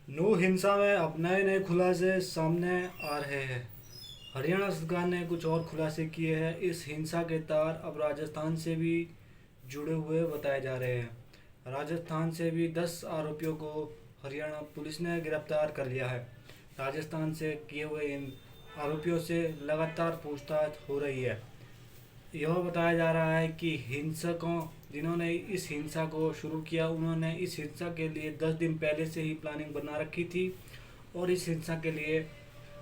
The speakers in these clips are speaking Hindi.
नू हिंसा में अब नए नए खुलासे सामने आ रहे हैं। हरियाणा सरकार ने कुछ और खुलासे किए हैं। इस हिंसा के तार अब राजस्थान से भी जुड़े हुए बताए जा रहे हैं। राजस्थान से भी 10 आरोपियों को हरियाणा पुलिस ने गिरफ्तार कर लिया है। राजस्थान से किए हुए इन आरोपियों से लगातार पूछताछ हो रही है। यह बताया जा रहा है कि हिंसकों जिन्होंने इस हिंसा को शुरू किया, उन्होंने इस हिंसा के लिए 10 दिन पहले से ही प्लानिंग बना रखी थी और इस हिंसा के लिए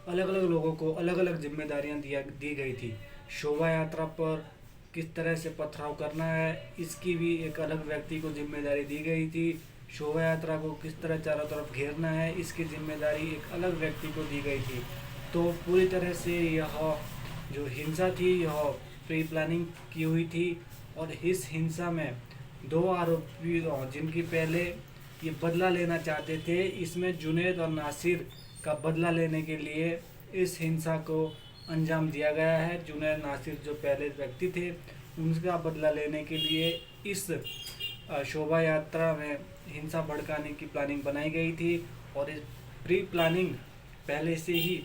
अलग अलग लोगों को अलग अलग जिम्मेदारियां दी गई थी। शोभा यात्रा पर किस तरह से पथराव करना है, इसकी भी एक अलग व्यक्ति को जिम्मेदारी दी गई थी। शोभा यात्रा को किस तरह चारों तरफ घेरना है, इसकी जिम्मेदारी एक अलग व्यक्ति को दी गई थी। तो पूरी तरह से यह जो हिंसा थी यह प्री प्लानिंग की हुई थी और इस हिंसा में दो आरोपी जिनकी पहले ये बदला लेना चाहते थे, इसमें जुनैद और नासिर का बदला लेने के लिए इस हिंसा को अंजाम दिया गया है। जुनैद नासिर जो पहले व्यक्ति थे, उनका बदला लेने के लिए इस शोभा यात्रा में हिंसा भड़काने की प्लानिंग बनाई गई थी और इस प्री प्लानिंग पहले से ही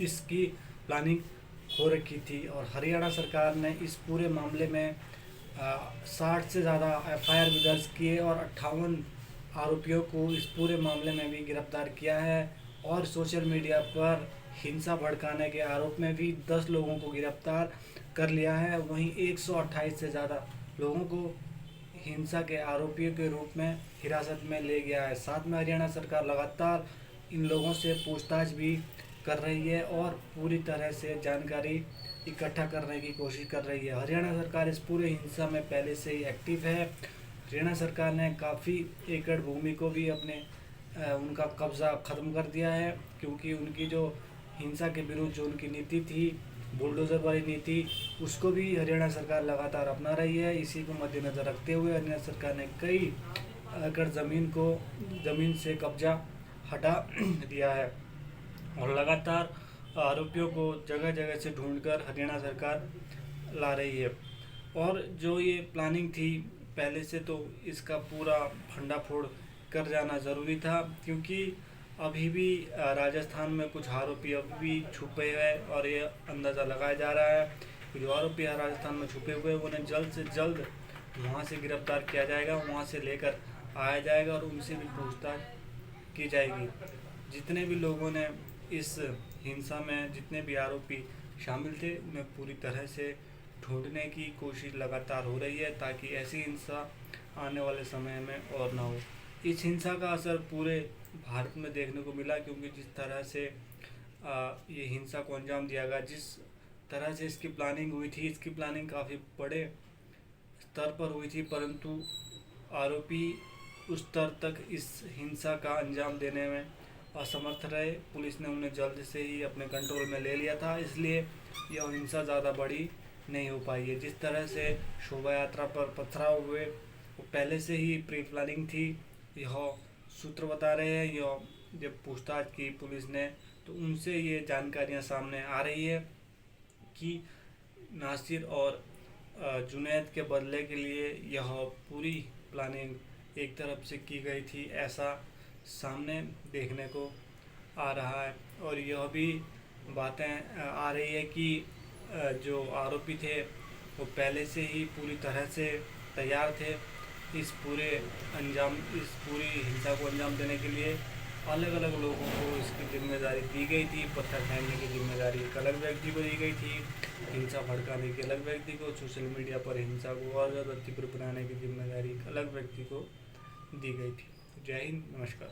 इसकी प्लानिंग हो रखी थी। और हरियाणा सरकार ने इस पूरे मामले में 60 से ज़्यादा एफआईआर भी दर्ज किए और 58 आरोपियों को इस पूरे मामले में भी गिरफ्तार किया है। और सोशल मीडिया पर हिंसा भड़काने के आरोप में भी 10 लोगों को गिरफ्तार कर लिया है। वहीं 128 से ज़्यादा लोगों को हिंसा के आरोपियों के रूप में हिरासत में ले गया है। साथ में हरियाणा सरकार लगातार इन लोगों से पूछताछ भी कर रही है और पूरी तरह से जानकारी इकट्ठा करने की कोशिश कर रही है। हरियाणा सरकार इस पूरे हिंसा में पहले से ही एक्टिव है। हरियाणा सरकार ने काफ़ी एकड़ भूमि को भी अपने उनका कब्ज़ा ख़त्म कर दिया है, क्योंकि उनकी जो हिंसा के विरुद्ध जो उनकी नीति थी, बुलडोज़र वाली नीति, उसको भी हरियाणा सरकार लगातार अपना रही है। इसी को मद्देनज़र रखते हुए हरियाणा सरकार ने कई एकड़ ज़मीन से कब्जा हटा दिया है और लगातार आरोपियों को जगह जगह से ढूंढकर हरियाणा सरकार ला रही है। और जो ये प्लानिंग थी पहले से, तो इसका पूरा भंडाफोड़ कर जाना ज़रूरी था, क्योंकि अभी भी राजस्थान में कुछ आरोपी अभी भी छुपे हुए हैं और ये अंदाज़ा लगाया जा रहा है कि जो आरोपी राजस्थान में छुपे हुए हैं उन्हें जल्द से जल्द वहाँ से गिरफ्तार किया जाएगा, वहाँ से लेकर आया जाएगा और उनसे भी पूछताछ की जाएगी। जितने भी लोगों ने इस हिंसा में, जितने भी आरोपी शामिल थे, उन्हें पूरी तरह से ढूंढने की कोशिश लगातार हो रही है ताकि ऐसी हिंसा आने वाले समय में और ना हो। इस हिंसा का असर पूरे भारत में देखने को मिला, क्योंकि जिस तरह से ये हिंसा को अंजाम दिया गया, जिस तरह से इसकी प्लानिंग हुई थी, इसकी प्लानिंग काफ़ी बड़े स्तर पर हुई थी, परंतु आरोपी उस स्तर तक इस हिंसा का अंजाम देने में असमर्थ रहे। पुलिस ने उन्हें जल्द से ही अपने कंट्रोल में ले लिया था, इसलिए यह हिंसा ज़्यादा बड़ी नहीं हो पाई है। जिस तरह से शोभा यात्रा पर पथराव हुए, वो पहले से ही प्री प्लानिंग थी, यह सूत्र बता रहे हैं। यह जब पूछताछ की पुलिस ने, तो उनसे ये जानकारियां सामने आ रही है कि नासिर और जुनैद के बदले के लिए यह पूरी प्लानिंग एक तरफ से की गई थी, ऐसा सामने देखने को आ रहा है। और यह भी बातें आ रही है कि जो आरोपी थे वो पहले से ही पूरी तरह से तैयार थे इस पूरी हिंसा को अंजाम देने के लिए। अलग अलग लोगों को इसकी जिम्मेदारी दी गई थी। पत्थर फेंकने की जिम्मेदारी एक अलग व्यक्ति को दी गई थी, हिंसा भड़काने की अलग व्यक्ति को, सोशल मीडिया पर हिंसा को और ज़्यादा तीव्र बनाने की जिम्मेदारी एक अलग व्यक्ति को दी गई थी। जय हिंद, नमस्कार।